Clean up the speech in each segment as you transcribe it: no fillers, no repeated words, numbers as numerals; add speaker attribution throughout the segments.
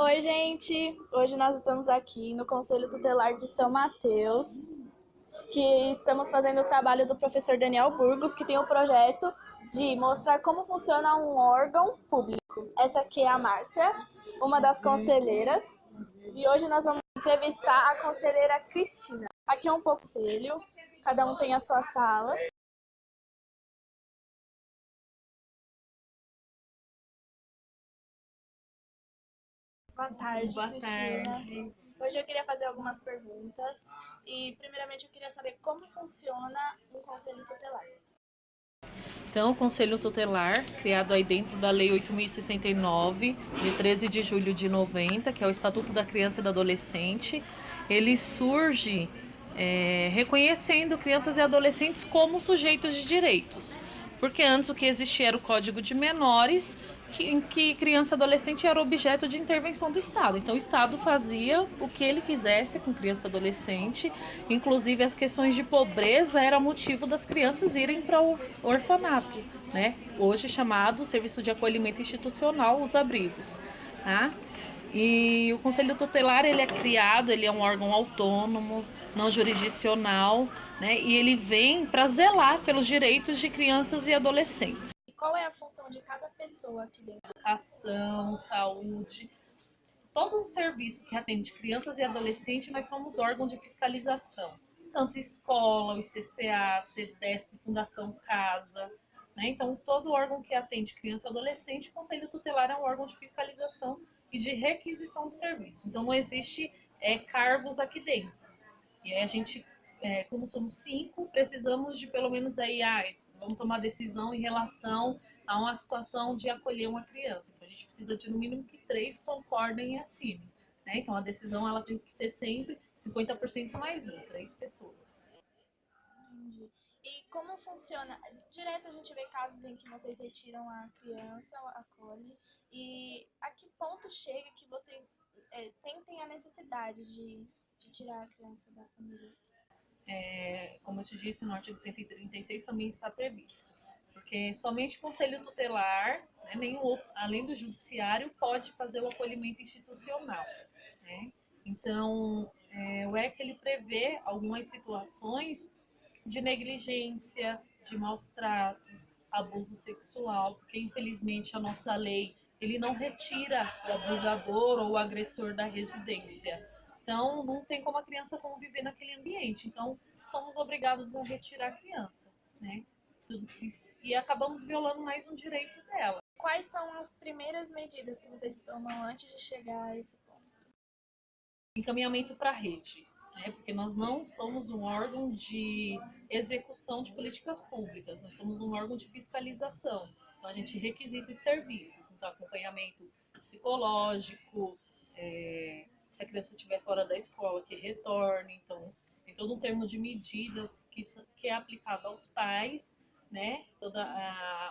Speaker 1: Oi, gente! Hoje nós estamos aqui no Conselho Tutelar de São Mateus, que estamos fazendo o trabalho do professor Daniel Burgos, que tem o projeto de mostrar como funciona um órgão público. Essa aqui é a Márcia, uma das conselheiras, e hoje nós vamos entrevistar a conselheira Cristina. Aqui é um pouco conselho, cada um tem a sua sala. Boa tarde,
Speaker 2: Boa
Speaker 1: Cristina.
Speaker 2: tarde.
Speaker 1: Hoje eu queria fazer algumas perguntas e, primeiramente, eu queria saber como funciona um conselho tutelar.
Speaker 2: Então, o Conselho Tutelar, criado aí dentro da Lei 8.069, de 13 de julho de 90, que é o Estatuto da Criança e do Adolescente, ele surge reconhecendo crianças e adolescentes como sujeitos de direitos. Porque antes o que existia era o Código de Menores, em que criança e adolescente era objeto de intervenção do Estado. Então o Estado fazia o que ele quisesse com criança e adolescente, inclusive as questões de pobreza era motivo das crianças irem para o orfanato, né? Hoje chamado Serviço de Acolhimento Institucional, os abrigos, tá? E o Conselho Tutelar, ele é criado, ele é um órgão autônomo, não jurisdicional, né? E ele vem para zelar pelos direitos de crianças e adolescentes.
Speaker 1: E qual é a função de cada pessoa aqui dentro?
Speaker 2: Educação, saúde, todos os serviços que atendem crianças e adolescentes, nós somos órgão de fiscalização. Tanto escola, o ICCA, CEDESP, Fundação Casa, né? Então, todo órgão que atende criança e adolescente, o Conselho Tutelar é um órgão de fiscalização e de requisição de serviço. Então, não existe cargos aqui dentro. E aí a gente, como somos 5, precisamos de pelo menos aí, vamos tomar decisão em relação a uma situação de acolher uma criança. Então a gente precisa de no mínimo que 3 concordem e assinem. Né? Então a decisão ela tem que ser sempre 50% mais 1, 3 pessoas.
Speaker 1: Entendi. E como funciona? Direto a gente vê casos em que vocês retiram a criança, acolhe, e a que ponto chega que vocês sentem a necessidade de tirar a criança da família?
Speaker 2: Como eu te disse, no artigo 136 também está previsto. Porque somente o Conselho Tutelar, né, nenhum outro, além do Judiciário, pode fazer o acolhimento institucional. Né? Então, o ECA ele prevê algumas situações de negligência, de maus tratos, abuso sexual, porque infelizmente a nossa lei ele não retira o abusador ou o agressor da residência. Então, não tem como a criança conviver naquele ambiente. Então, somos obrigados a retirar a criança, né? E acabamos violando mais um direito dela.
Speaker 1: Quais são as primeiras medidas que vocês tomam antes de chegar a esse ponto?
Speaker 2: Encaminhamento para a rede, né? Porque nós não somos um órgão de execução de políticas públicas, nós somos um órgão de fiscalização. Então a gente requisita os serviços, então acompanhamento psicológico, se a criança estiver fora da escola, que retorne. Então tem todo um termo de medidas que é aplicado aos pais, né?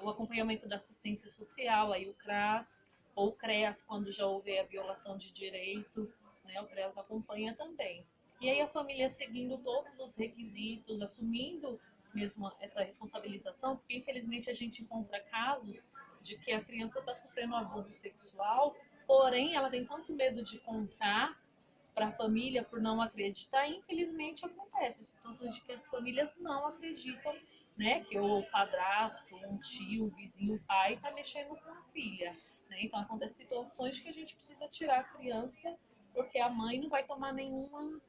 Speaker 2: O acompanhamento da assistência social, aí o CRAS ou o CREAS, quando já houver a violação de direito, né? O CREAS acompanha também. E aí a família seguindo todos os requisitos, assumindo mesmo essa responsabilização, porque infelizmente a gente encontra casos de que a criança está sofrendo abuso sexual, porém ela tem tanto medo de contar para a família por não acreditar, e infelizmente acontece situações de que as famílias não acreditam, né, que o padrasto, um tio, um vizinho, um pai está mexendo com a filha. Né? Então acontece situações que a gente precisa tirar a criança porque a mãe não vai tomar nenhuma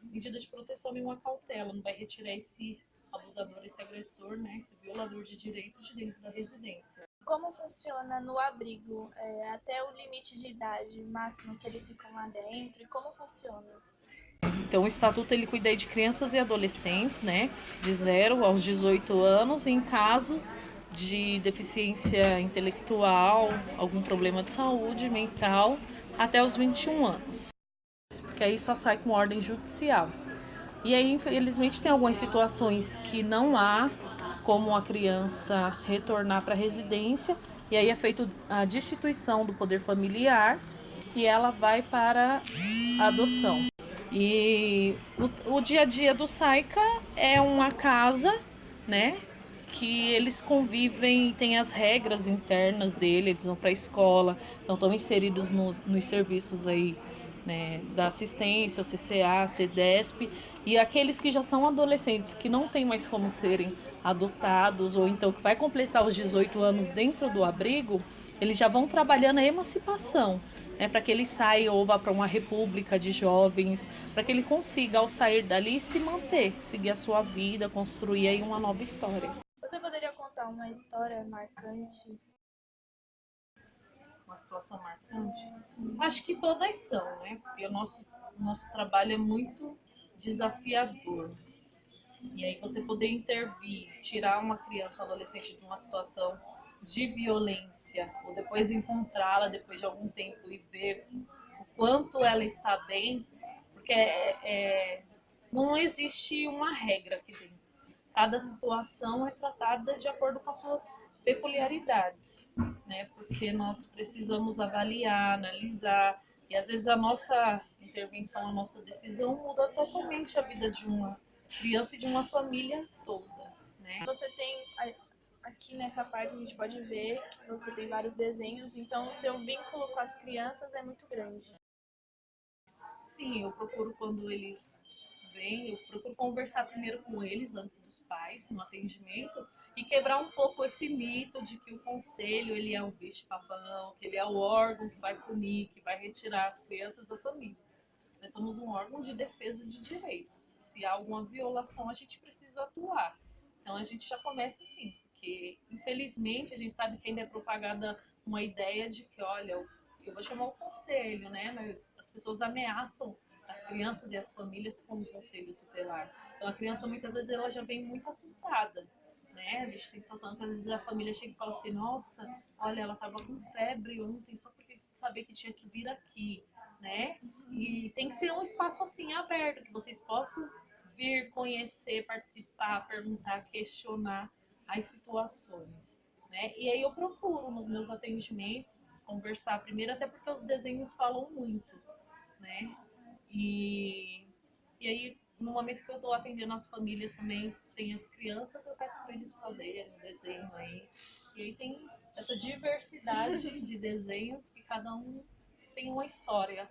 Speaker 2: medida de proteção, nenhuma cautela, não vai retirar esse abusador, esse agressor, né, esse violador de direitos de dentro da residência.
Speaker 1: Como funciona no abrigo? Até o limite de idade máximo que eles ficam lá dentro? E como funciona?
Speaker 2: Então, o Estatuto ele cuida de crianças e adolescentes, né, de 0 aos 18 anos, em caso de deficiência intelectual, algum problema de saúde mental, até os 21 anos, porque aí só sai com ordem judicial. E aí, infelizmente, tem algumas situações que não há como a criança retornar para a residência, e aí é feita a destituição do poder familiar e ela vai para a adoção. E o dia a dia do SAICA é uma casa, né, que eles convivem, têm as regras internas dele, eles vão para a escola, então estão inseridos nos serviços aí, né, da assistência, o CCA, CDESP, e aqueles que já são adolescentes, que não tem mais como serem adotados, ou então que vai completar os 18 anos dentro do abrigo, eles já vão trabalhando a emancipação, né, para que ele saia ou vá para uma república de jovens, para que ele consiga, ao sair dali, se manter, seguir a sua vida, construir aí uma nova história.
Speaker 1: Você poderia contar uma história marcante?
Speaker 2: Uma situação marcante? Acho que todas são, né? Porque o nosso trabalho é muito desafiador. E aí você poder intervir, tirar uma criança ou adolescente de uma situação de violência, ou depois encontrá-la depois de algum tempo e ver o quanto ela está bem, porque não existe uma regra aqui dentro. Cada situação é tratada de acordo com as suas peculiaridades, né? Porque nós precisamos avaliar, analisar, e às vezes a nossa intervenção, a nossa decisão muda totalmente a vida de uma criança e de uma família toda, né?
Speaker 1: Você tem, aqui nessa parte a gente pode ver que você tem vários desenhos, então o seu vínculo com as crianças é muito grande.
Speaker 2: Sim, eu procuro quando eles vêm, eu procuro conversar primeiro com eles antes dos pais, no atendimento, e quebrar um pouco esse mito de que o conselho ele é o bicho-papão, que ele é o órgão que vai punir, que vai retirar as crianças da família. Nós somos um órgão de defesa de direitos. Se há alguma violação, a gente precisa atuar. Então a gente já começa assim, porque infelizmente a gente sabe que ainda é propagada uma ideia de que, olha, eu vou chamar o conselho, né? As pessoas ameaçam as crianças e as famílias com o conselho tutelar. Então a criança muitas vezes ela já vem muito assustada, né? A gente tem situação que às vezes a família chega e fala assim, nossa, olha, ela estava com febre ontem só porque sabia que tinha que vir aqui, né? E tem que ser um espaço assim aberto, que vocês possam vir conhecer, participar, perguntar, questionar as situações, né? E aí eu procuro nos meus atendimentos conversar primeiro, até porque os desenhos falam muito, né? E, e aí, no momento que eu estou atendendo as famílias também, sem as crianças, eu peço para eles fazerem um desenho aí. E aí tem essa diversidade de desenhos que cada um tem uma história.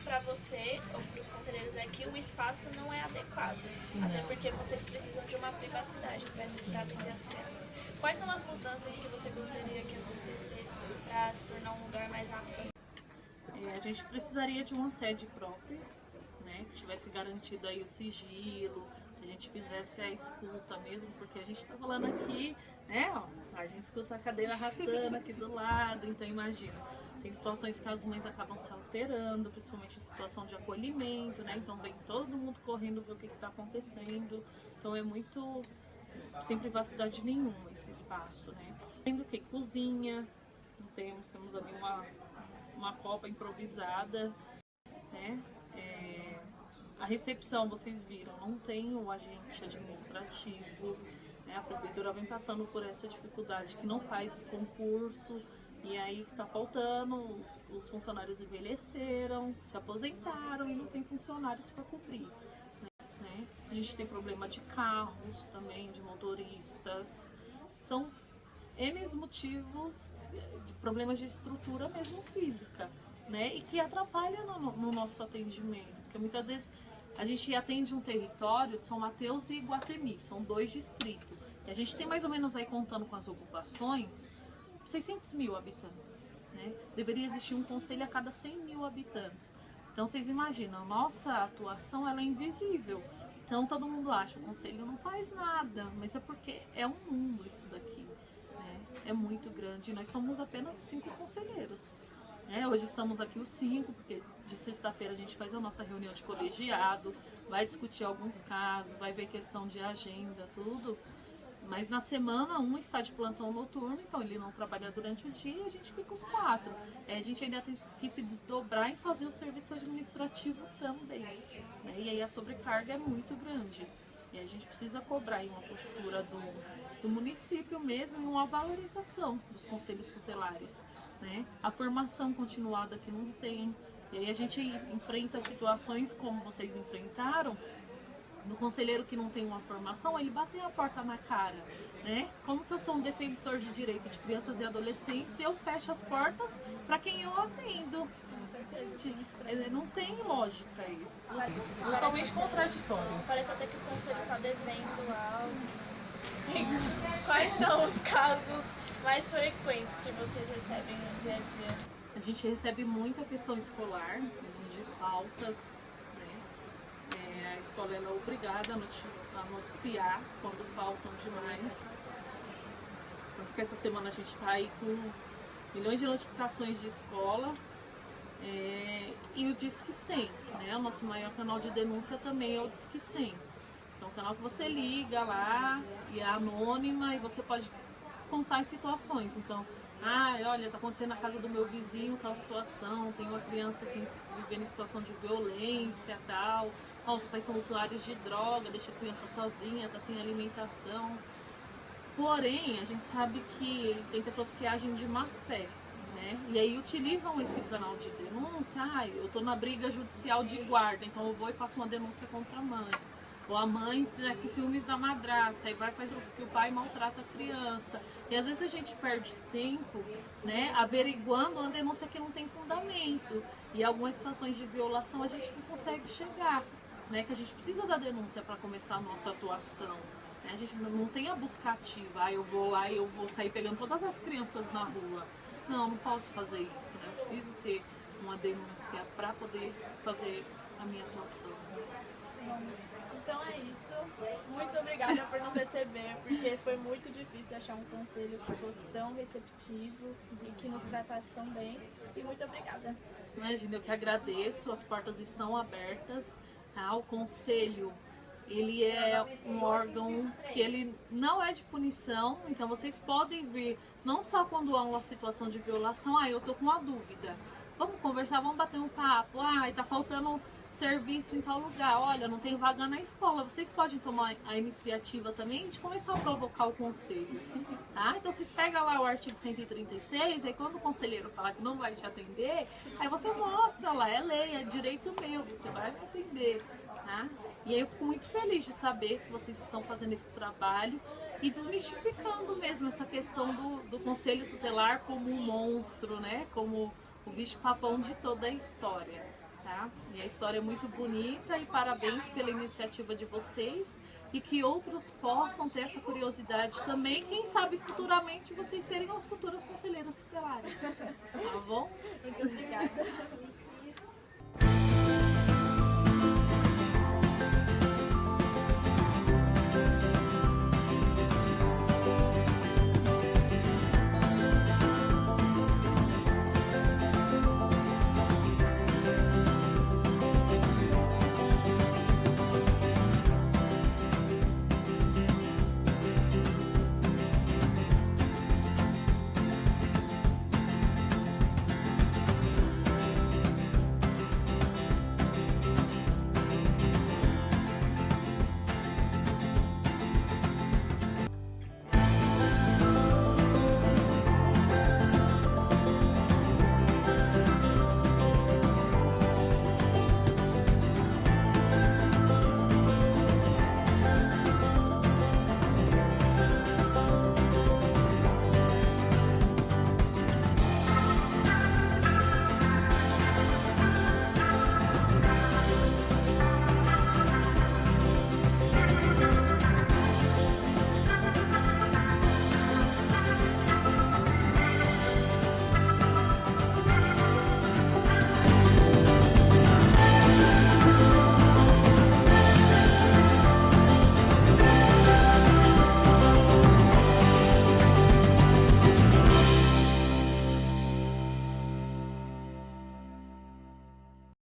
Speaker 1: Para você ou para os conselheiros é que o espaço não é adequado, até porque vocês precisam de uma privacidade para atender as crianças. Quais são as mudanças que você gostaria que acontecesse para se tornar um lugar mais apto?
Speaker 2: A gente precisaria de uma sede própria, né, que tivesse garantido aí o sigilo, a gente fizesse a escuta mesmo, porque a gente está falando aqui, né, ó, a gente escuta a cadeira arrastando aqui do lado, então imagina, tem situações que as mães acabam se alterando, principalmente em situação de acolhimento, né, então vem todo mundo correndo ver o que está acontecendo, então é muito sem privacidade nenhuma esse espaço, né. Tendo que cozinha, temos ali uma copa improvisada, né? A recepção, vocês viram, não tem o agente administrativo, né? A prefeitura vem passando por essa dificuldade que não faz concurso, e aí que está faltando, os funcionários envelheceram, se aposentaram e não tem funcionários para cobrir. Né? A gente tem problema de carros também, de motoristas, são N motivos de problemas de estrutura mesmo física, né? E que atrapalham no nosso atendimento, porque muitas vezes a gente atende um território de São Mateus e Iguatemi, são 2 distritos, e a gente tem mais ou menos aí, contando com as ocupações, 600 mil habitantes, né? Deveria existir um conselho a cada 100 mil habitantes. Então vocês imaginam, nossa atuação ela é invisível. Então todo mundo acha que o conselho não faz nada, mas é porque é um mundo isso daqui. É muito grande. Nós somos apenas 5 conselheiros. Hoje estamos aqui os 5, porque de sexta-feira a gente faz a nossa reunião de colegiado, vai discutir alguns casos, vai ver questão de agenda, tudo. Mas na semana um está de plantão noturno, então ele não trabalha durante o dia e a gente fica os 4. A gente ainda tem que se desdobrar em fazer o serviço administrativo também. E aí a sobrecarga é muito grande. E a gente precisa cobrar aí uma postura do município mesmo e uma valorização dos conselhos tutelares. Né? A formação continuada que não tem. E aí a gente enfrenta situações como vocês enfrentaram, do conselheiro que não tem uma formação, ele bater a porta na cara, né? Como que eu sou um defensor de direito de crianças e adolescentes e eu fecho as portas para quem eu atendo? Não tem lógica isso. Totalmente contraditório.
Speaker 1: Parece até que o conselho está devendo algo. Quais são os casos mais frequentes que vocês recebem no dia a dia?
Speaker 2: A gente recebe muita questão escolar, mesmo de faltas, né? A escola ela é obrigada a noticiar quando faltam demais. Tanto que essa semana a gente está aí com milhões de notificações de escola. E o Disque 100, né? O nosso maior canal de denúncia também é o Disque 100. É um canal que você liga lá e é anônima e você pode contar as situações. Então, olha, tá acontecendo na casa do meu vizinho tal situação, tem uma criança assim vivendo em situação de violência e tal. Os pais são usuários de droga, deixa a criança sozinha, tá sem alimentação. Porém, a gente sabe que tem pessoas que agem de má fé. E aí utilizam esse canal de denúncia, eu estou na briga judicial de guarda, então eu vou e faço uma denúncia contra a mãe. Ou a mãe com ciúmes da madrasta, aí vai e faz que o pai maltrata a criança. E às vezes a gente perde tempo, né, averiguando uma denúncia que não tem fundamento. E algumas situações de violação a gente não consegue chegar, né, que a gente precisa da denúncia para começar a nossa atuação. A gente não tem a busca ativa, eu vou lá e eu vou sair pegando todas as crianças na rua. Não posso fazer isso, né? Eu preciso ter uma denúncia para poder fazer a minha atuação.
Speaker 1: Então é isso. Muito obrigada por nos receber, porque foi muito difícil achar um conselho que fosse tão receptivo e que nos tratasse tão bem. E muito obrigada.
Speaker 2: Imagina, eu que agradeço, as portas estão abertas, tá? O conselho, ele é um órgão que ele não é de punição, então vocês podem vir, não só quando há uma situação de violação, eu tô com uma dúvida, vamos conversar, vamos bater um papo, tá faltando serviço em tal lugar, olha, não tem vaga na escola, vocês podem tomar a iniciativa também de começar a provocar o conselho, tá? Então vocês pegam lá o artigo 136, aí quando o conselheiro falar que não vai te atender, aí você mostra lá, é lei, é direito meu, você vai me atender, tá? E aí eu fico muito feliz de saber que vocês estão fazendo esse trabalho e desmistificando mesmo essa questão do conselho tutelar como um monstro, né? Como o bicho-papão de toda a história, tá? E a história é muito bonita e parabéns pela iniciativa de vocês e que outros possam ter essa curiosidade também. Quem sabe futuramente vocês serem as futuras conselheiras tutelares, tá bom?
Speaker 1: Muito obrigada.